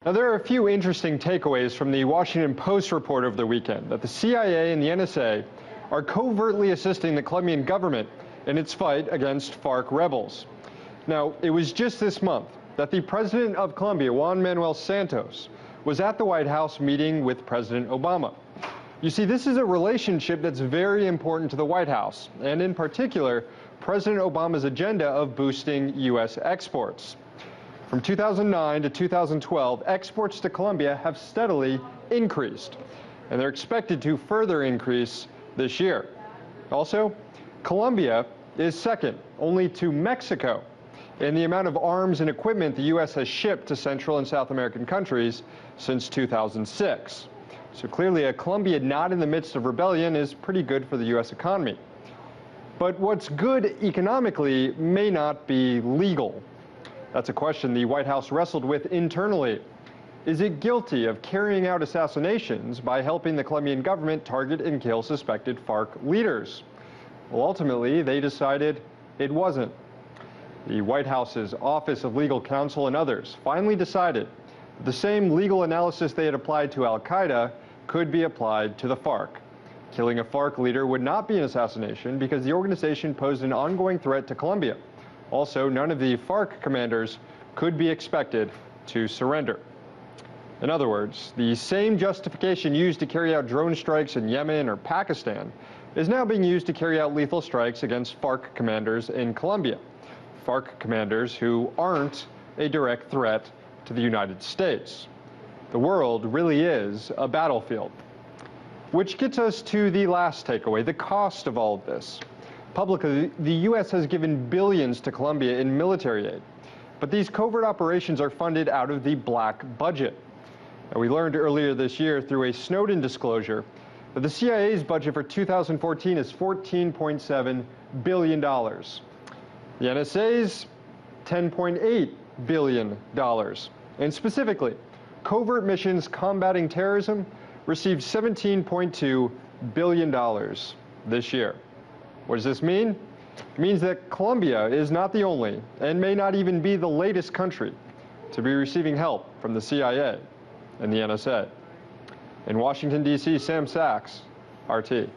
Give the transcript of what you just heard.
Now, there are a few interesting takeaways from the Washington Post report over the weekend that the CIA and the NSA are covertly assisting the Colombian government in its fight against FARC rebels. Now, it was just this month that the president of Colombia, Juan Manuel Santos, was at the White House meeting with President Obama. You see, this is a relationship that's very important to the White House, and in particular, President Obama's agenda of boosting U.S. exports. From 2009 to 2012, exports to Colombia have steadily increased, and they're expected to further increase this year. Also, Colombia is second only to Mexico in the amount of arms and equipment the U.S. has shipped to Central and South American countries since 2006. So clearly, a Colombia not in the midst of rebellion is pretty good for the U.S. economy. But what's good economically may not be legal. That's a question the White House wrestled with internally. Is it guilty of carrying out assassinations by helping the Colombian government target and kill suspected FARC leaders? Well, ultimately, they decided it wasn't. The White House's Office of Legal Counsel and others finally decided that the same legal analysis they had applied to al-Qaeda could be applied to the FARC. Killing a FARC leader would not be an assassination because the organization posed an ongoing threat to Colombia. Also, none of the FARC commanders could be expected to surrender. In other words, the same justification used to carry out drone strikes in Yemen or Pakistan is now being used to carry out lethal strikes against FARC commanders in Colombia. FARC commanders who aren't a direct threat to the United States. The world really is a battlefield. Which gets us to the last takeaway, the cost of all of this. Publicly, the U.S. has given billions to Colombia in military aid, but these covert operations are funded out of the black budget. Now, we learned earlier this year through a Snowden disclosure that the CIA's budget for 2014 is $14.7 billion. The NSA's $10.8 billion. And specifically, covert missions combating terrorism received $17.2 billion this year. What does this mean? It means that Colombia is not the only, and may not even be the latest country, to be receiving help from the CIA and the NSA. In Washington, D.C., Sam Sachs, RT.